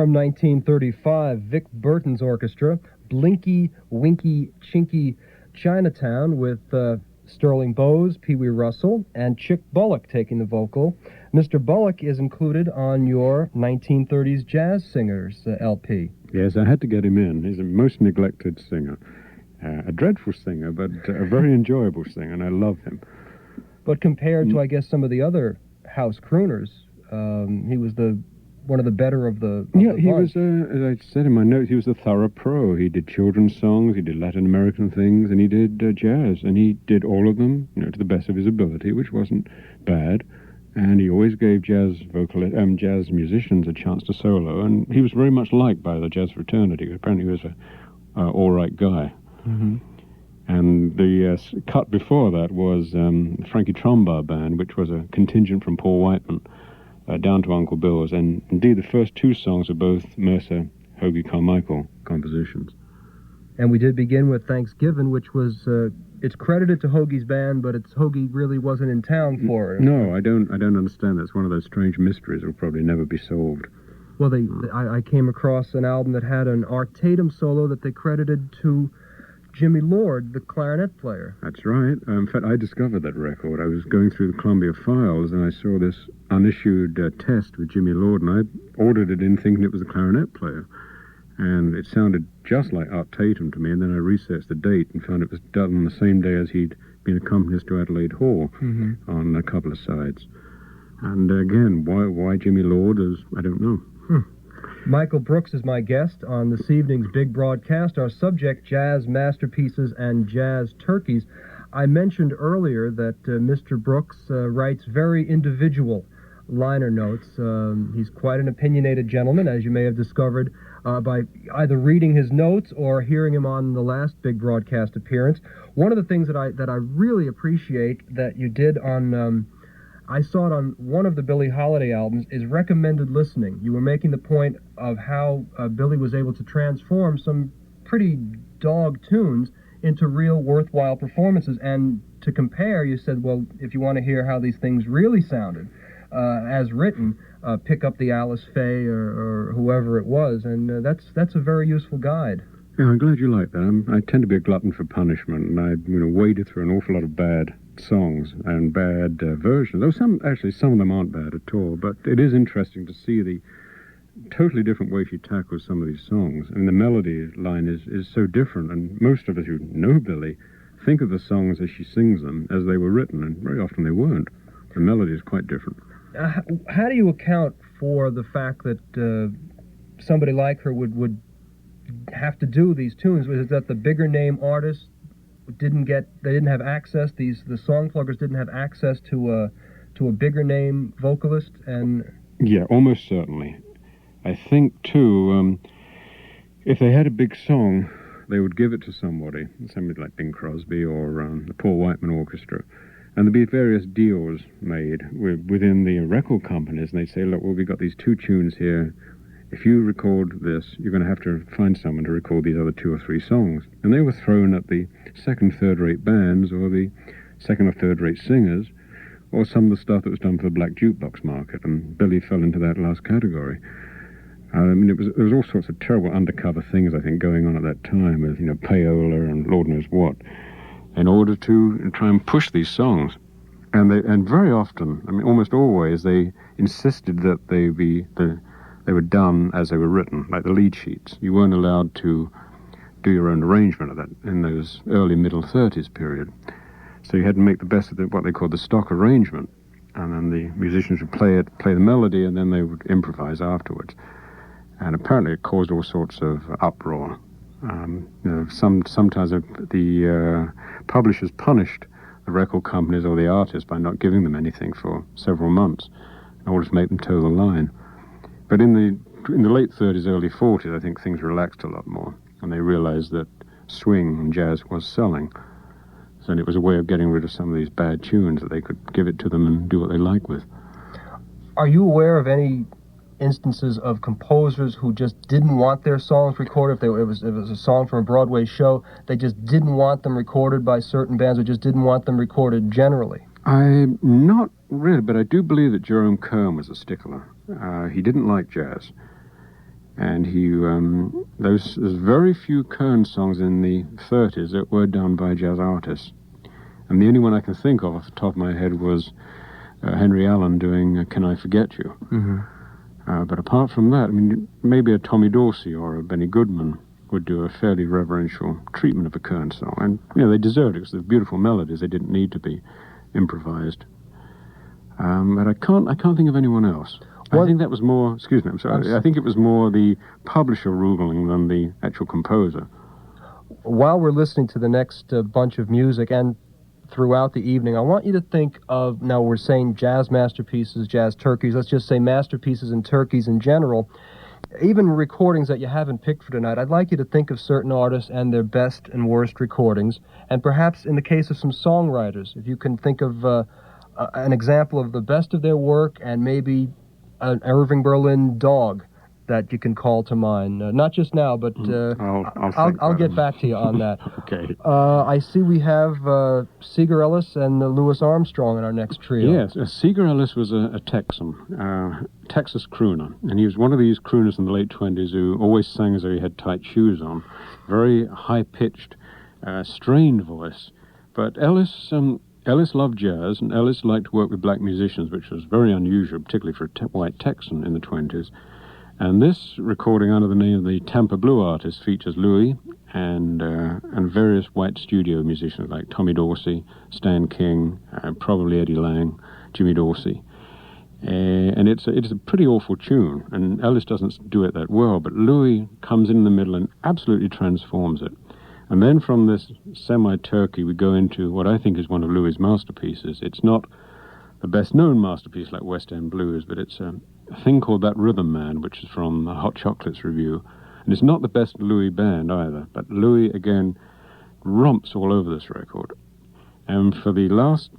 from 1935, Vic Burton's orchestra, Blinky, Winky, Chinky, Chinatown, with Sterling Bowes, Pee Wee Russell, and Chick Bullock taking the vocal. Mr. Bullock is included on your 1930s Jazz Singers LP. Yes, I had to get him in. He's a most neglected singer. A dreadful singer, but a very enjoyable singer, and I love him. But compared to, I guess, some of the other house crooners, he was one of the better of the he bunch. was, as I said in my notes, he was a thorough pro. He did children's songs, he did Latin American things, and he did jazz, and he did all of them, to the best of his ability, which wasn't bad. And he always gave jazz musicians a chance to solo, and he was very much liked by the jazz fraternity. Apparently, he was a all right guy. Mm-hmm. And the cut before that was Frankie Trumbar Band, which was a contingent from Paul Whiteman down to Uncle Bill's. And indeed, the first two songs are both Mercer, Hoagie Carmichael compositions. And we did begin with Thanksgiving, which was, it's credited to Hoagie's band, but Hoagie really wasn't in town for it. No, I don't understand. That's one of those strange mysteries that will probably never be solved. Well, I came across an album that had an Art Tatum solo that they credited to Jimmy Lord, the clarinet player. That's right. In fact, I discovered that record. I was going through the Columbia files, and I saw this unissued test with Jimmy Lord, and I ordered it in thinking it was a clarinet player. And it sounded just like Art Tatum to me, and then I researched the date and found it was done on the same day as he'd been accompanist to Adelaide Hall on a couple of sides. And again, why Jimmy Lord I don't know. Michael Brooks is my guest on this evening's big broadcast. Our subject, jazz masterpieces and jazz turkeys. I mentioned earlier that Mr. Brooks writes very individual liner notes. He's quite an opinionated gentleman, as you may have discovered by either reading his notes or hearing him on the last big broadcast appearance. One of the things that I really appreciate that you did on, I saw it on one of the Billie Holiday albums, is recommended listening. You were making the point of how Billie was able to transform some pretty dog tunes into real worthwhile performances. And to compare, you said, well, if you want to hear how these things really sounded, as written, pick up the Alice Faye or whoever it was, and that's a very useful guide. Yeah, I'm glad you like that. I tend to be a glutton for punishment, and I waded through an awful lot of bad songs and bad versions. Though some of them aren't bad at all, but it is interesting to see the totally different way she tackles some of these songs. And the melody line is so different, and most of us who know Billie think of the songs as she sings them as they were written, and very often they weren't. The melody is quite different. How do you account for the fact that somebody like her would have to do these tunes? Was it that the bigger name artists didn't have access, the song pluggers didn't have access to a bigger name vocalist? And yeah, almost certainly. I think too, if they had a big song, they would give it to somebody like Bing Crosby or the Paul Whiteman Orchestra. And there'd be various deals made within the record companies, and they'd say, look, well, we've got these two tunes here. If you record this, you're going to have to find someone to record these other two or three songs. And they were thrown at the second, third-rate bands, or the second or third-rate singers, or some of the stuff that was done for the black jukebox market, and Billie fell into that last category. There was all sorts of terrible undercover things, I think, going on at that time, with, payola and Lord knows what, in order to try and push these songs. And very often, almost always, they insisted that they were done as they were written, like the lead sheets. You weren't allowed to do your own arrangement of that in those early middle 30s period. So you had to make the best of what they called the stock arrangement, and then the musicians would play the melody, and then they would improvise afterwards. And apparently it caused all sorts of uproar. Sometimes the publishers punished the record companies or the artists by not giving them anything for several months in order to make them toe the line. But in the late 30s, early 40s, I think things relaxed a lot more, and they realized that swing and jazz was selling. So it was a way of getting rid of some of these bad tunes, that they could give it to them and do what they like with. Are you aware of any instances of composers who just didn't want their songs recorded? If it was a song from a Broadway show, they just didn't want them recorded by certain bands, or just didn't want them recorded generally? I'm not really, but I do believe that Jerome Kern was a stickler. He didn't like jazz. And there's very few Kern songs in the 30s that were done by jazz artists. And the only one I can think of off the top of my head was Henry Allen doing Can I Forget You? Mm-hmm. But apart from that, I mean, maybe a Tommy Dorsey or a Benny Goodman would do a fairly reverential treatment of a Kern song. And, they deserved it because they're beautiful melodies. They didn't need to be improvised. But I can't think of anyone else. I think that was more, excuse me, I'm sorry, I think it was more the publisher ruling than the actual composer. While we're listening to the next bunch of music and throughout the evening, I want you to think of, now we're saying jazz masterpieces, jazz turkeys, let's just say masterpieces and turkeys in general, even recordings that you haven't picked for tonight. I'd like you to think of certain artists and their best and worst recordings, and perhaps in the case of some songwriters, if you can think of an example of the best of their work and maybe an Irving Berlin dog that you can call to mind. Not just now, but I'll get back to you on that. Okay. I see we have Seger Ellis and Louis Armstrong in our next trio. Yes, Seger Ellis was a Texan, Texas crooner, and he was one of these crooners in the late 20s who always sang as though he had tight shoes on. Very high-pitched, strained voice. But Ellis loved jazz, and Ellis liked to work with black musicians, which was very unusual, particularly for a white Texan in the 20s. And this recording under the name of the Tampa Blue Artist features Louis and various white studio musicians like Tommy Dorsey, Stan King, probably Eddie Lang, Jimmy Dorsey. And it's a pretty awful tune, and Ellis doesn't do it that well, but Louis comes in the middle and absolutely transforms it. And then from this semi-turkey, we go into what I think is one of Louis' masterpieces. It's not the best-known masterpiece like West End Blues, but it's a thing called That Rhythm Man, which is from the Hot Chocolates review. And it's not the best Louis band either, but Louis, again, romps all over this record. And for the last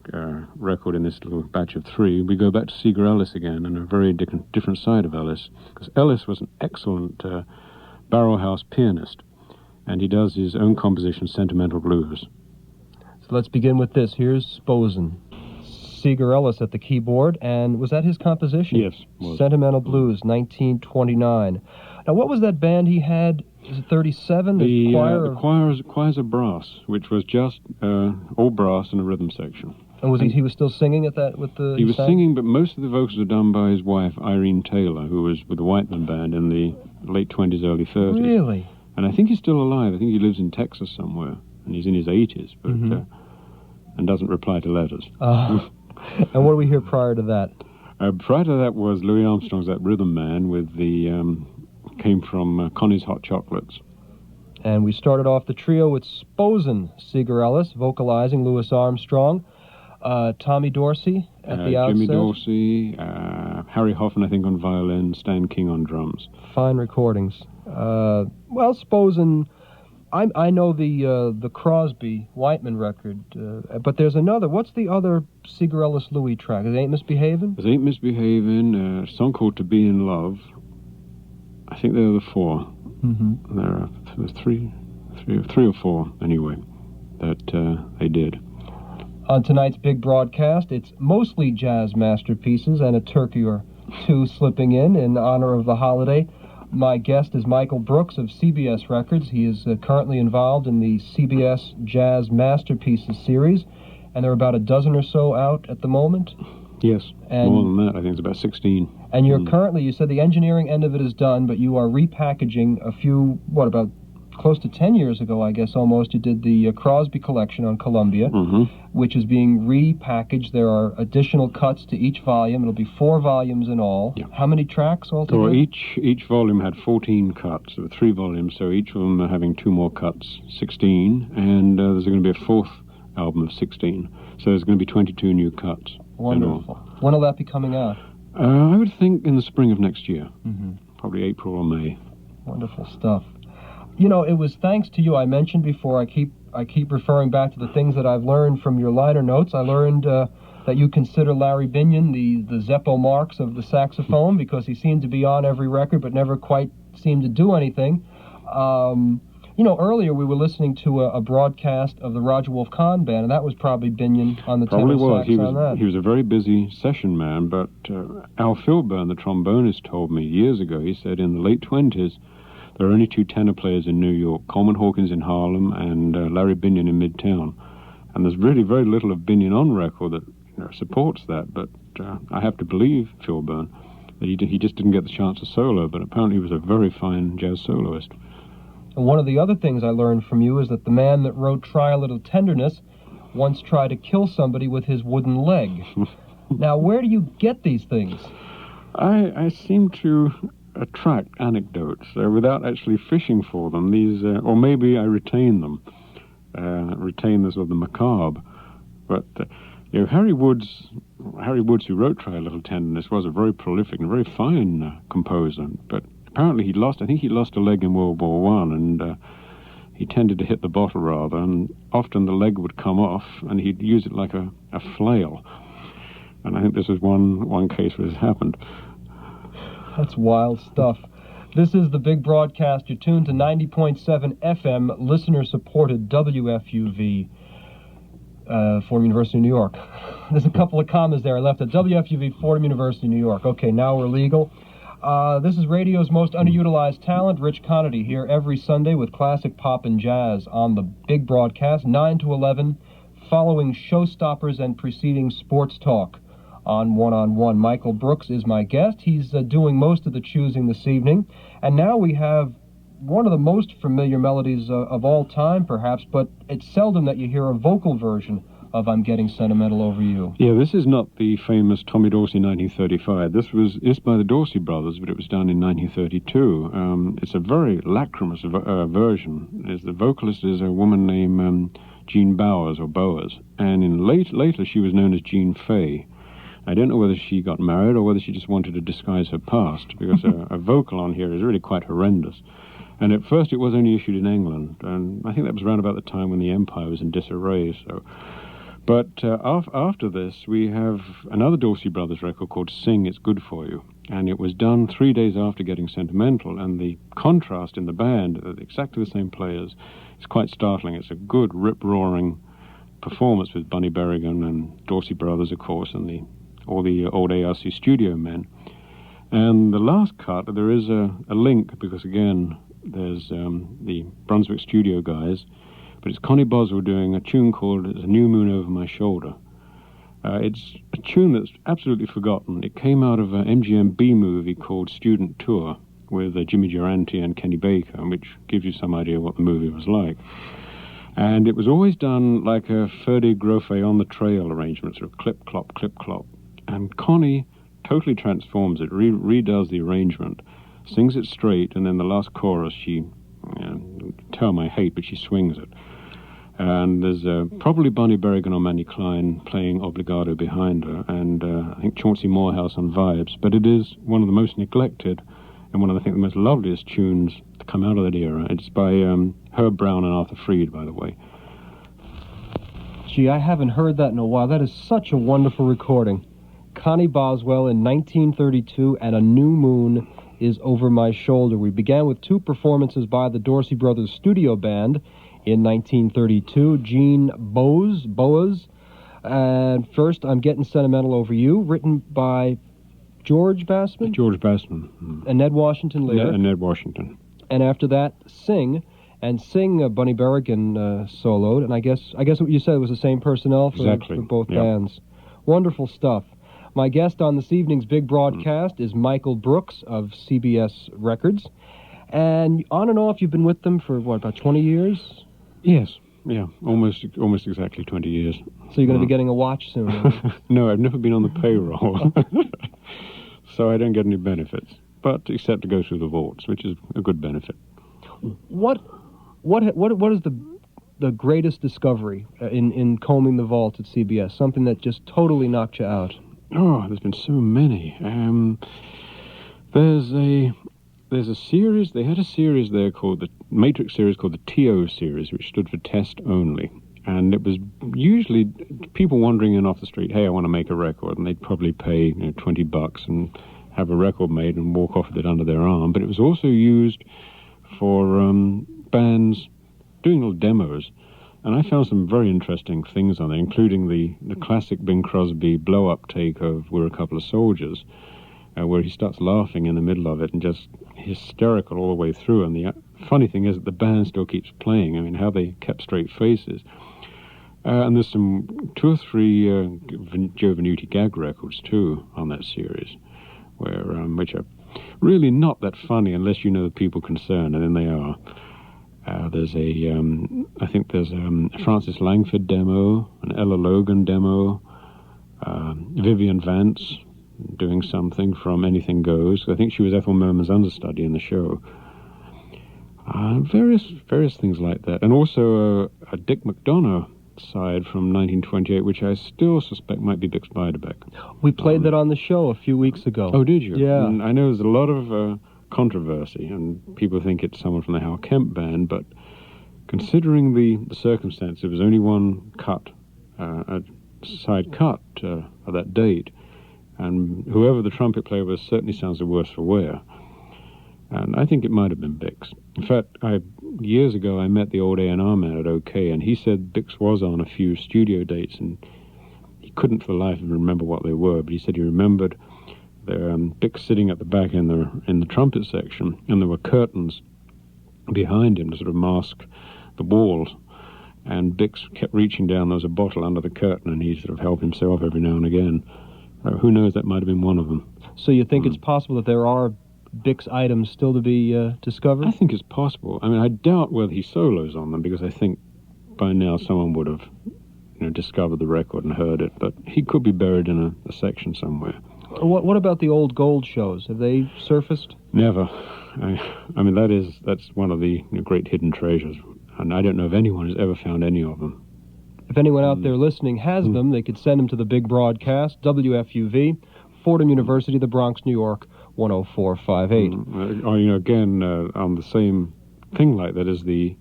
record in this little batch of three, we go back to Seger Ellis again, and a very different side of Ellis, because Ellis was an excellent barrelhouse pianist. And he does his own composition, Sentimental Blues. So let's begin with this. Here's Sposen. Seger Ellis at the keyboard, and was that his composition? Yes. Was. Sentimental Blues, 1929. Now, what was that band he had? Is it 37? The choirs of brass, which was just all brass and a rhythm section. And he was still singing at that with the? He was singing, but most of the vocals were done by his wife, Irene Taylor, who was with the Whiteman Band in the late 20s, early 30s. Really? And I think he's still alive. I think he lives in Texas somewhere, and he's in his 80s, but and doesn't reply to letters. And what do we hear prior to that? Prior to that was Louis Armstrong's That Rhythm Man, with the came from Connie's Hot Chocolates. And we started off the trio with Sposen, Seger Ellis, vocalizing Louis Armstrong, Tommy Dorsey at the outset. Jimmy Dorsey, Harry Hoffman, I think, on violin, Stan King on drums. Fine recordings. Well, Sposen, I know the Crosby Whiteman record, but there's another. What's the other Seger Ellis Louis track? Is it Ain't Misbehavin'? It Ain't Misbehavin', a song called To Be in Love. I think there are the four. Mm-hmm. There are three or four anyway that they did. On tonight's big broadcast, it's mostly jazz masterpieces and a turkey or two slipping in honor of the holiday. My guest is Michael Brooks of CBS Records. He is currently involved in the CBS Jazz Masterpieces series, and there are about a dozen or so out at the moment. Yes, and more than that. I think it's about 16. And you're currently, you said the engineering end of it is done, but you are repackaging a few, about close to 10 years ago, I guess, almost, you did the Crosby collection on Columbia, which is being repackaged. There are additional cuts to each volume. It'll be 4 volumes in all. Yeah. How many tracks altogether? So each volume had 14 cuts. There were 3 volumes, so each of them are having 2 more cuts, 16, and there's going to be a 4th album of 16. So there's going to be 22 new cuts. Wonderful. When will that be coming out? I would think in the spring of next year, probably April or May. Wonderful stuff. You know, it was thanks to you. I mentioned before, I keep referring back to the things that I've learned from your liner notes. I learned that you consider Larry Binion the Zeppo Marx of the saxophone, because he seemed to be on every record but never quite seemed to do anything. You know, earlier we were listening to a broadcast of the Roger Wolf Kahn Band, and that was probably Binion on the Probably tenor was. sax on that. He was a very busy session man, but Al Filburn, the trombonist, told me years ago, he said in the late 20s, there were only two tenor players in New York, Coleman Hawkins in Harlem and Larry Binion in Midtown. And there's really very little of Binion on record that supports that, but I have to believe Filburn that he just didn't get the chance to solo, but apparently he was a very fine jazz soloist. And one of the other things I learned from you is that the man that wrote Try a Little Tenderness once tried to kill somebody with his wooden leg. Now, where do you get these things? I seem to attract anecdotes without actually fishing for them. These, or maybe I retain them, retain the sort of the macabre. But Harry Woods, who wrote Try a Little Tenderness, was a very prolific and very fine composer. But apparently I think he lost a leg in World War One, and he tended to hit the bottle rather, and often the leg would come off, and he'd use it like a flail. And I think this is one case where this happened. That's wild stuff. This is the Big Broadcast. You're tuned to 90.7 FM, listener-supported WFUV, Fordham University, New York. There's a couple of commas there I left at WFUV, Fordham University, New York. Okay, now we're legal. This is radio's most underutilized talent, Rich Conaty, here every Sunday with classic pop and jazz on the Big Broadcast, 9 to 11, following showstoppers and preceding sports talk on One-on-One. Michael Brooks is my guest. He's doing most of the choosing this evening. And now we have one of the most familiar melodies of all time, perhaps, but it's seldom that you hear a vocal version of I'm Getting Sentimental Over You. Yeah, this is not the famous Tommy Dorsey 1935. It's by the Dorsey Brothers, but it was done in 1932. It's a very lachrymous version. The vocalist is a woman named Jean Bowers, and later she was known as Jean Fay. I don't know whether she got married or whether she just wanted to disguise her past, because a vocal on here is really quite horrendous. And at first it was only issued in England, and I think that was around about the time when the Empire was in disarray. But after this, we have another Dorsey Brothers record called Sing, It's Good For You, and it was done 3 days after Getting Sentimental, and the contrast in the band, exactly the same players, is quite startling. It's a good, rip-roaring performance with Bunny Berrigan and Dorsey Brothers, of course, and all the old ARC studio men. And the last cut, there is a link, because again, there's the Brunswick studio guys, but it's Connee Boswell doing a tune called A New Moon Over My Shoulder. It's a tune that's absolutely forgotten. It came out of an MGM-B movie called Student Tour with Jimmy Durante and Kenny Baker, which gives you some idea what the movie was like. And it was always done like a Ferdy Grofé on the trail arrangement, sort of clip-clop, clip-clop. And Connie totally transforms it, redoes the arrangement, sings it straight, and then the last chorus, she, term I hate, but she swings it. And there's probably Bunny Berrigan or Manny Klein playing obligato behind her, and I think Chauncey Morehouse on vibes, but it is one of the most neglected and one of, I think, the most loveliest tunes to come out of that era. It's by Herb Brown and Arthur Freed, by the way. Gee, I haven't heard that in a while. That is such a wonderful recording. Connee Boswell in 1932, and A New Moon is Over My Shoulder. We began with two performances by the Dorsey Brothers Studio Band in 1932. Jean Boas, and first, I'm Getting Sentimental Over You, written by George Bassman? George Bassman. And Ned Washington later. And Ned Washington. And after that, Sing. And Sing, Bunny Berrigan soloed, and I guess what you said was the same personnel for both bands. Wonderful stuff. My guest on this evening's Big Broadcast is Michael Brooks of CBS Records. And on and off, you've been with them for, about 20 years? Yes, yeah, almost exactly 20 years. So you're going to be getting a watch soon? No, I've never been on the payroll, so I don't get any benefits, but except to go through the vaults, which is a good benefit. What is the greatest discovery in combing the vault at CBS? Something that just totally knocked you out? Oh, there's been so many. There's a series. They had a series there called the Matrix series called the TO series, which stood for Test Only, and it was usually people wandering in off the street. Hey, I want to make a record, and they'd probably pay $20 and have a record made and walk off with it under their arm. But it was also used for bands doing little demos, and I found some very interesting things on there, including the classic Bing Crosby blow-up take of We're a Couple of Soldiers, where he starts laughing in the middle of it and just hysterical all the way through. And the funny thing is that the band still keeps playing. I mean, how they kept straight faces. And there's some 2 or 3 Joe Venuti gag records, too, on that series, where which are really not that funny unless you know the people concerned, and then they are. There's I think there's a Francis Langford demo, an Ella Logan demo, Vivian Vance doing something from Anything Goes. I think she was Ethel Merman's understudy in the show. Various things like that. And also a Dick McDonough side from 1928, which I still suspect might be Bix Beiderbecke. We played that on the show a few weeks ago. Oh, did you? Yeah. And I know there's a lot of controversy, and people think it's someone from the Hal Kemp band, but considering the circumstance, there was only one cut, a side cut at that date, and whoever the trumpet player was certainly sounds the worse for wear. And I think it might have been Bix. In fact, years ago I met the old A&R man at OK, and he said Bix was on a few studio dates, and he couldn't for the life of him remember what they were, but he said he remembered Bix sitting at the back in the trumpet section, and there were curtains behind him to sort of mask the walls, and Bix kept reaching down. There was a bottle under the curtain, and he sort of helped himself every now and again. Who knows, that might have been one of them. So you think it's possible that there are Bix items still to be discovered? I think it's possible. I mean, I doubt whether he solos on them, because I think by now someone would have discovered the record and heard it, but he could be buried in a section somewhere. What about the old gold shows? Have they surfaced? Never. I mean, that's one of the great hidden treasures, and I don't know if anyone has ever found any of them. If anyone out there listening has them, they could send them to the big broadcast, WFUV, Fordham University, the Bronx, New York, 10458. Again, on the same thing like that is the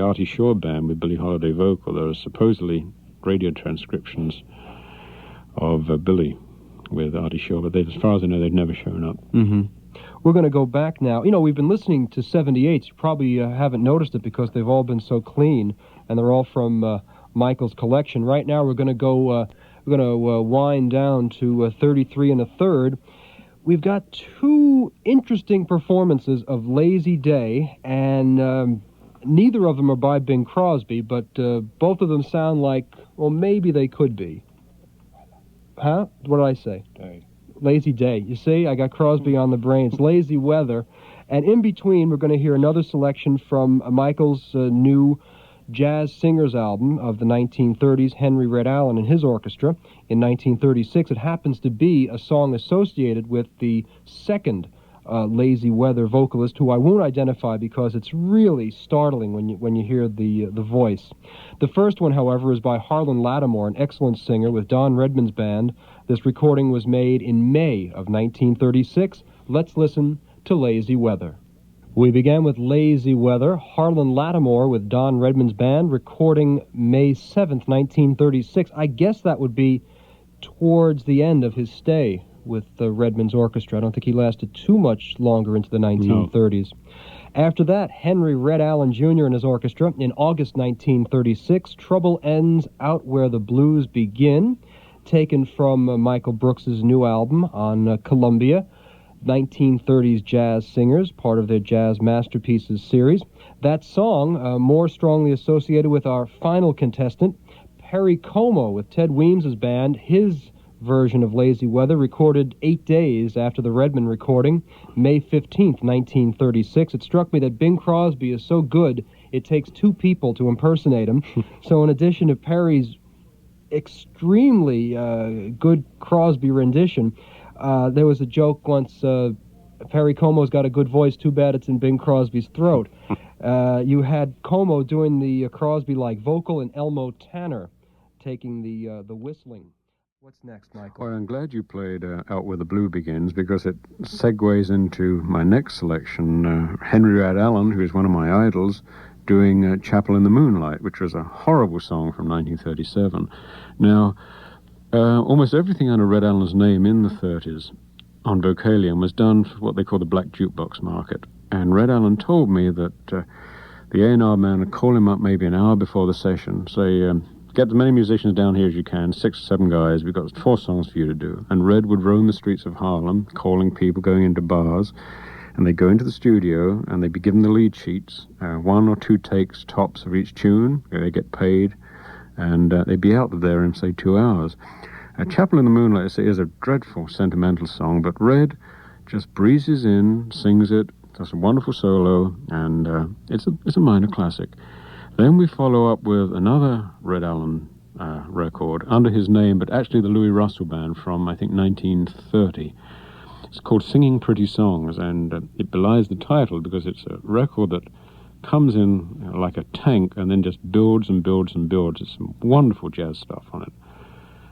Artie Shaw band with Billie Holiday vocal. There are supposedly radio transcriptions of Billie with Artie Shaw, but as far as I know, they've never shown up. Mm-hmm. We're going to go back now. We've been listening to 78s. You probably haven't noticed it because they've all been so clean, and they're all from Michael's collection. Right now, we're going to go. We're going to wind down to 33 1/3. We've got 2 interesting performances of Lazy Day, and neither of them are by Bing Crosby, but both of them sound like, well, maybe they could be. Huh? What did I say? Day. Lazy Day. You see, I got Crosby on the brain. It's Lazy Weather. And in between, we're going to hear another selection from Michael's new jazz singers album of the 1930s, Henry Red Allen and his orchestra. In 1936, it happens to be a song associated with the second Lazy Weather vocalist, who I won't identify because it's really startling when you hear the voice. The first one, however, is by Harlan Lattimore, an excellent singer with Don Redman's band. This recording was made in May of 1936. Let's listen to Lazy Weather. We began with Lazy Weather, Harlan Lattimore with Don Redman's band, recording May 7th, 1936. I guess that would be towards the end of his stay with the Redman's orchestra. I don't think he lasted too much longer into the 1930s. No. After that, Henry Red Allen Jr. and his orchestra. In August 1936, Trouble Ends Out Where the Blues Begin, taken from Michael Brooks's new album on Columbia, 1930s Jazz Singers, part of their Jazz Masterpieces series. That song, more strongly associated with our final contestant, Perry Como with Ted Weems' band. His version of Lazy Weather, recorded 8 days after the Redman recording, May 15th, 1936. It struck me that Bing Crosby is so good, it takes 2 people to impersonate him. So in addition to Perry's extremely good Crosby rendition, there was a joke once, Perry Como's got a good voice, too bad it's in Bing Crosby's throat. You had Como doing the Crosby-like vocal, and Elmo Tanner taking the whistling. What's next, Michael? Well, I'm glad you played Out Where the Blue Begins, because it segues into my next selection, Henry Red Allen, who is one of my idols, doing Chapel in the Moonlight, which was a horrible song from 1937. Now, almost everything under Red Allen's name in the 30s on Vocalion was done for what they call the black jukebox market. And Red Allen told me that the A&R man would call him up maybe an hour before the session, say, get as many musicians down here as you can, 6 or 7 guys, we've got 4 songs for you to do. And Red would roam the streets of Harlem, calling people, going into bars, and they'd go into the studio, and they'd be given the lead sheets, 1 or 2 takes tops of each tune, they get paid, and they'd be out there in, say, 2 hours. Chapel in the Moonlight, I say, is a dreadful sentimental song, but Red just breezes in, sings it, does a wonderful solo, and it's a minor classic. Then we follow up with another Red Allen record under his name, but actually the Louis Russell Band from, I think, 1930. It's called Singing Pretty Songs, and it belies the title because it's a record that comes in like a tank and then just builds and builds and builds. There's some wonderful jazz stuff on it.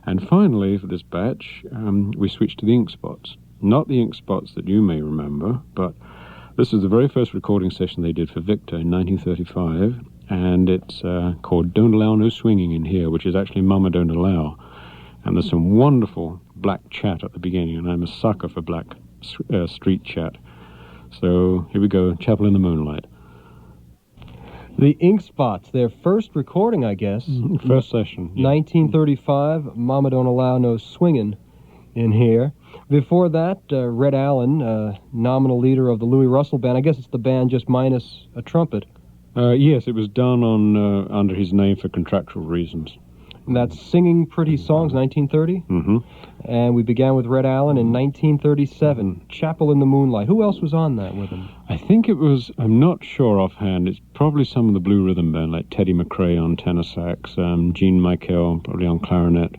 And finally, for this batch, we switch to the Ink Spots. Not the Ink Spots that you may remember, but this is the very first recording session they did for Victor in 1935, and it's called Don't Allow No Swinging in Here, which is actually Mama Don't Allow. And there's some wonderful black chat at the beginning, and I'm a sucker for black street chat. So here we go, Chapel in the Moonlight. The Ink Spots, their first recording, I guess. First session. Yeah. 1935, Mama Don't Allow No Swingin' in Here. Before that, Red Allen, nominal leader of the Louis Russell Band. I guess it's the band just minus a trumpet. Yes, it was done on under his name for contractual reasons. And that's Singing Pretty Songs, 1930? Mm-hmm. And we began with Red Allen in 1937, Chapel in the Moonlight. Who else was on that with him? I think it was, I'm not sure offhand, it's probably some of the Blue Rhythm Band, like Teddy McRae on tenor sax, Gene Michael probably on clarinet,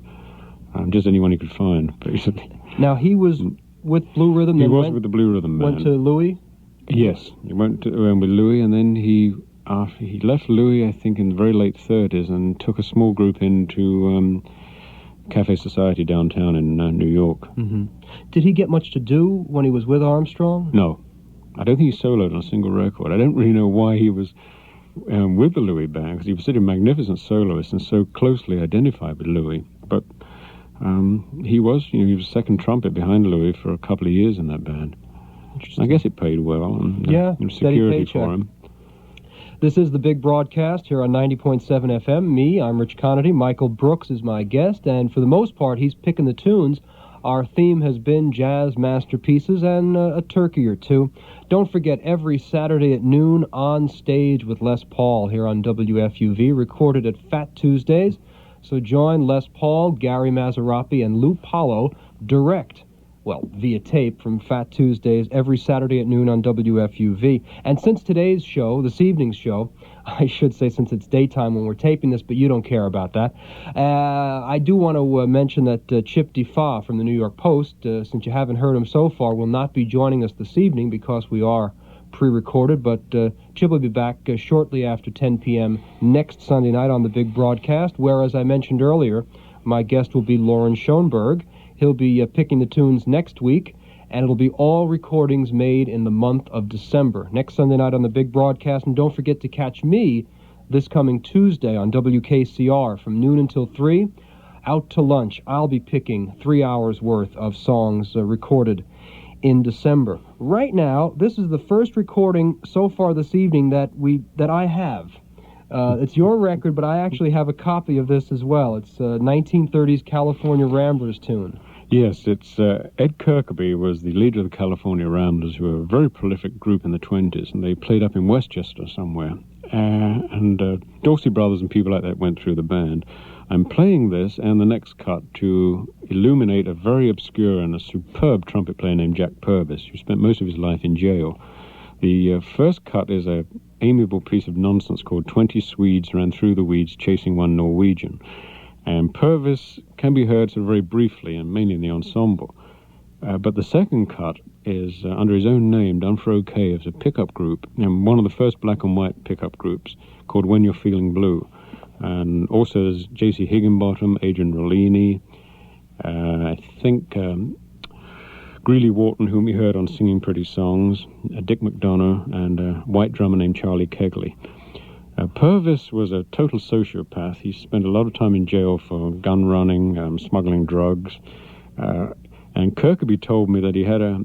just anyone he could find, basically. Now, he was with Blue Rhythm? He was with the Blue Rhythm Band. Went to Louis? Yes, he went to, with Louis, and then he left Louis, I think, in the very late 30s and took a small group into Cafe Society downtown in New York. Mm-hmm. Did he get much to do when he was with Armstrong? No. I don't think he soloed on a single record. I don't really know why he was with the Louis Band, because he was such a magnificent soloist and so closely identified with Louis. But he was second trumpet behind Louis for a couple of years in that band. I guess it paid well. And, security for him. This is the Big Broadcast here on 90.7 FM. I'm Rich Conaty. Michael Brooks is my guest, and for the most part, he's picking the tunes. Our theme has been jazz masterpieces and a turkey or two. Don't forget, every Saturday at noon, On Stage with Les Paul here on WFUV, recorded at Fat Tuesdays. So join Les Paul, Gary Mazzarapi, and Lou Paulo direct, via tape from Fat Tuesdays every Saturday at noon on WFUV. And since today's show, this evening's show, I should say since it's daytime when we're taping this, but you don't care about that, I do want to mention that Chip DeFa from the New York Post, since you haven't heard him so far, will not be joining us this evening because we are pre-recorded, but Chip will be back shortly after 10 p.m. next Sunday night on the Big Broadcast, where, as I mentioned earlier, my guest will be Lauren Schoenberg. He'll be picking the tunes next week, and it'll be all recordings made in the month of December. Next Sunday night on the Big Broadcast, and don't forget to catch me this coming Tuesday on WKCR from noon until 3. Out to lunch, I'll be picking 3 hours worth of songs recorded in December. Right now, this is the first recording so far this evening that I have. It's your record, but I actually have a copy of this as well. It's a 1930s California Ramblers tune. Yes, it's Ed Kirkby was the leader of the California Ramblers, who were a very prolific group in the 20s, and they played up in Westchester somewhere. And Dorsey Brothers and people like that went through the band. I'm playing this and the next cut to illuminate a very obscure and a superb trumpet player named Jack Purvis, who spent most of his life in jail. The first cut is a amiable piece of nonsense called 20 Swedes Ran Through the Weeds Chasing One Norwegian. And Purvis can be heard very briefly and mainly in the ensemble. But the second cut is under his own name, done for OK, as a pickup group, and one of the first black and white pickup groups called When You're Feeling Blue. And also there's J.C. Higginbottom, Adrian Rollini, I think Greeley Wharton, whom we heard on Singing Pretty Songs, Dick McDonough, and a white drummer named Charlie Kegley. Purvis was a total sociopath. He spent a lot of time in jail for gun running, smuggling drugs, and Kirkby told me that he had a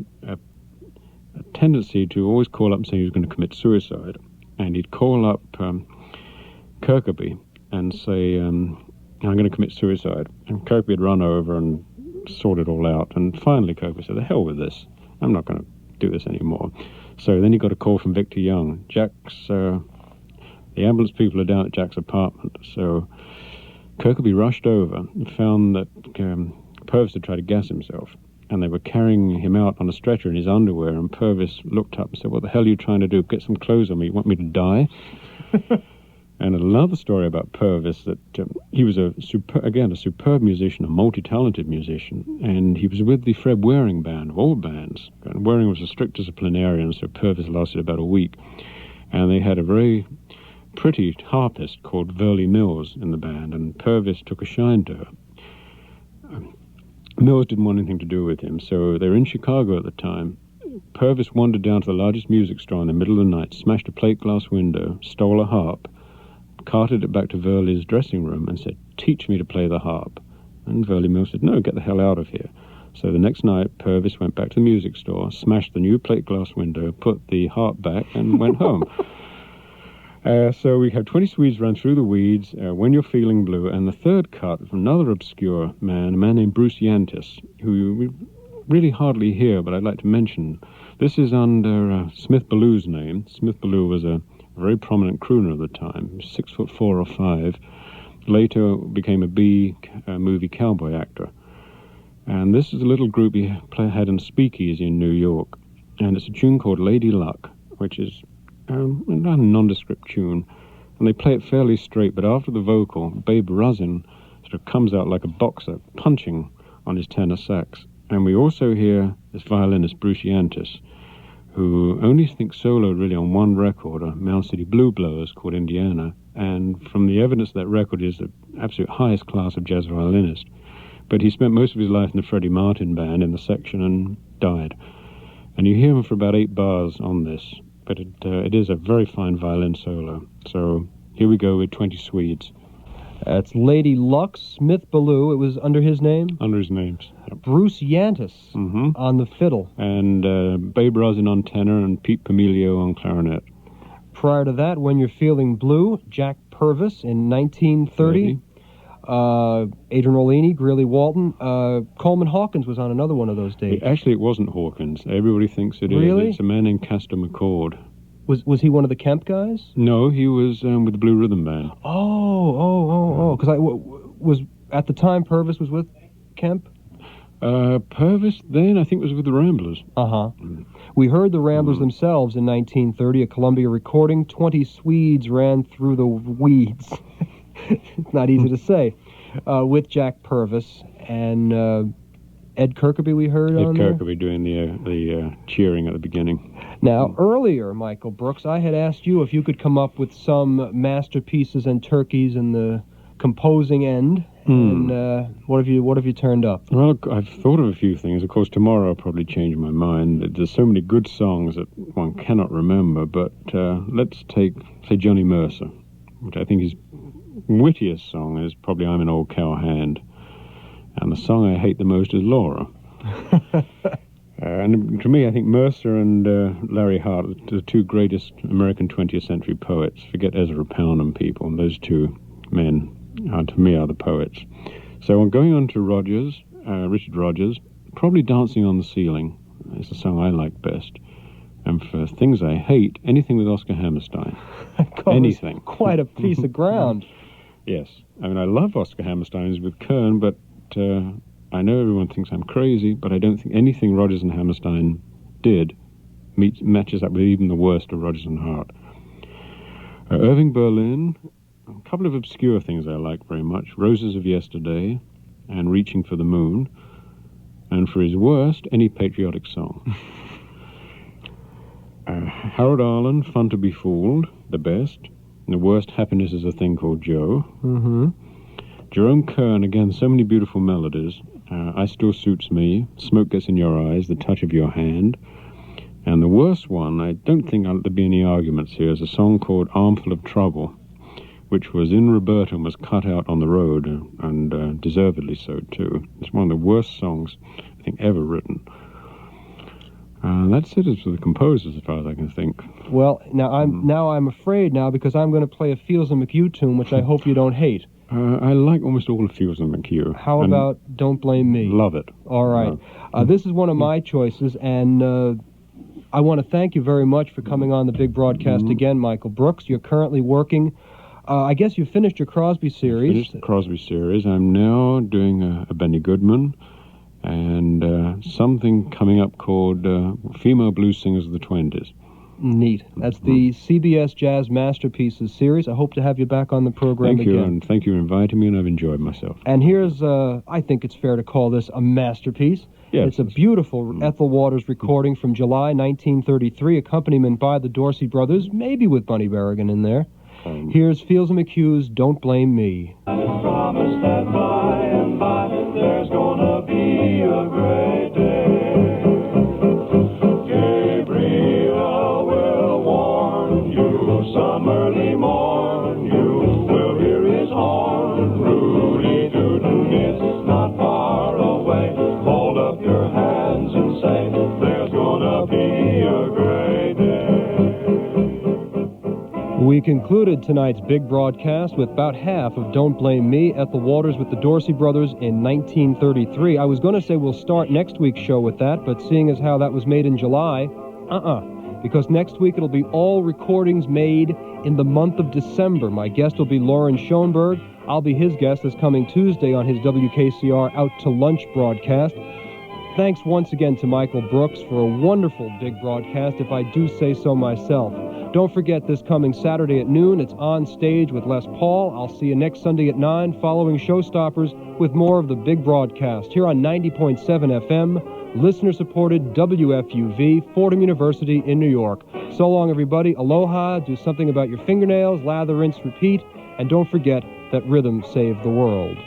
tendency to always call up and say he was going to commit suicide. and he'd call up Kirkaby and say, I'm going to commit suicide. And Kirkaby would run over and sort it all out. And finally Kirkaby said, the hell with this. I'm not going to do this anymore. So then he got a call from Victor Young. The ambulance people are down at Jack's apartment. So Kirkaby rushed over and found that Purvis had tried to gas himself. And they were carrying him out on a stretcher in his underwear. And Purvis looked up and said, what the hell are you trying to do? Get some clothes on me. You want me to die? And another story about Purvis, that he was a superb musician, a multi-talented musician, and he was with the Fred Waring band, of all bands. And Waring was a strict disciplinarian, so Purvis lasted about a week. And they had a very pretty harpist called Verley Mills in the band, and Purvis took a shine to her. Mills didn't want anything to do with him, so they were in Chicago at the time. Purvis wandered down to the largest music store in the middle of the night, smashed a plate glass window, stole a harp, carted it back to Verley's dressing room and said, teach me to play the harp. And Verley Mills said, no, get the hell out of here. So the next night, Purvis went back to the music store, smashed the new plate glass window, put the harp back, and went home. So we have 20 Swedes Run Through the Weeds, When You're Feeling Blue, and the third cut from another obscure man, a man named Bruce Yantis, who we really hardly hear, but I'd like to mention. This is under Smith Ballew's name. Smith Ballew was a very prominent crooner of the time, 6'4" or 5. Later became a B-movie cowboy actor. And this is a little group he had in Speakeasy in New York. And it's a tune called Lady Luck, which is a nondescript tune. And they play it fairly straight, but after the vocal, Babe Rusin sort of comes out like a boxer, punching on his tenor sax. And we also hear this violinist, Bruce Yantis, who only thinks soloed really on one record, a Mound City Blue Blowers called Indiana, and from the evidence that record is the absolute highest class of jazz violinist. But he spent most of his life in the Freddie Martin band in the section and died. And you hear him for about 8 bars on this, but it is a very fine violin solo. So here we go with 20 Swedes. That's Lady Luck, Smith Ballew. It was under his name? Under his name. Yep. Bruce Yantis on the fiddle. And Babe Rusin on tenor and Pete Pomilio on clarinet. Prior to that, When You're Feeling Blue, Jack Purvis in 1930. Adrian Rollini, Greeley Walton. Coleman Hawkins was on another one of those days. Actually, it wasn't Hawkins. Everybody thinks it is. Really? It's a man named Castor McCord. Was he one of the Kemp guys? No, he was with the Blue Rhythm Band. Oh. Because was at the time Purvis was with Kemp? Purvis then, I think, was with the Ramblers. Uh-huh. We heard the Ramblers themselves in 1930, a Columbia recording. 20 Swedes ran through the weeds. It's not easy to say. With Jack Purvis and Ed Kirkaby we heard on there. Ed Kirkaby doing the cheering at the beginning. Now, earlier, Michael Brooks, I had asked you if you could come up with some masterpieces and turkeys in the composing end. And what have you turned up? Well, I've thought of a few things. Of course, tomorrow I'll probably change my mind. There's so many good songs that one cannot remember. But let's take, say, Johnny Mercer, which I think his wittiest song is probably I'm an Old Cowhand. And the song I hate the most is Laura. And to me, I think Mercer and Larry Hart are the two greatest American 20th century poets. Forget Ezra Pound and people. And those two men, to me, are the poets. So I'm going on to Rogers, Richard Rogers, probably Dancing on the Ceiling. It's the song I like best. And for things I hate, anything with Oscar Hammerstein. Anything. Quite a piece of ground. Yes. I mean, I love Oscar Hammerstein's with Kern, but I know everyone thinks I'm crazy, but I don't think anything Rogers and Hammerstein did matches up with even the worst of Rogers and Hart. Irving Berlin, a couple of obscure things I like very much. Roses of Yesterday and Reaching for the Moon. And for his worst, any patriotic song. Harold Arlen, Fun to be Fooled, the best. And the worst, Happiness is a Thing Called Joe. Jerome Kern, again, so many beautiful melodies. I Still Suits Me, Smoke Gets in Your Eyes, The Touch of Your Hand. And the worst one, I don't think there'll be any arguments here, is a song called Armful of Trouble, which was in Roberta and was cut out on the road, and deservedly so, too. It's one of the worst songs, I think, ever written. That's it as for the composers, as far as I can think. Well, now I'm afraid now, because I'm going to play a Fields and McHugh tune, which I hope you don't hate. I like almost all of Fields and McHugh. How about Don't Blame Me? Love it. All right. This is one of my choices, and I want to thank you very much for coming on the big broadcast again, Michael Brooks. You're currently working. I guess you finished your Crosby series. Finished the Crosby series. I'm now doing a Benny Goodman and something coming up called Female Blues Singers of the 20s. Neat. That's the CBS Jazz Masterpieces series. I hope to have you back on the program again. Thank you, and thank you for inviting me, and I've enjoyed myself. And here's, I think it's fair to call this a masterpiece. Yes. It's a beautiful Ethel Waters recording from July 1933, accompaniment by the Dorsey Brothers, maybe with Bunny Berrigan in there. Here's Fields and McHugh's Don't Blame Me. I promise that by and by there's gonna be a great day. Gabriel will warn you some early morn. You will hear his horn. Rudy Tootin' is not far away. Hold up your hands and say there's gonna be a great day. We concluded tonight's big broadcast with about half of Don't Blame Me, Ethel Waters with the Dorsey Brothers in 1933. I was going to say we'll start next week's show with that, but seeing as how that was made in July, because next week it'll be all recordings made in the month of December. My guest will be Lauren Schoenberg. I'll be his guest this coming Tuesday on his WKCR Out to Lunch broadcast. Thanks once again to Michael Brooks for a wonderful big broadcast, if I do say so myself. Don't forget, this coming Saturday at noon, it's On Stage with Les Paul. I'll see you next Sunday at 9, following Showstoppers with more of the big broadcast here on 90.7 FM, listener-supported WFUV, Fordham University in New York. So long, everybody. Aloha. Do something about your fingernails. Lather, rinse, repeat. And don't forget that rhythm saved the world.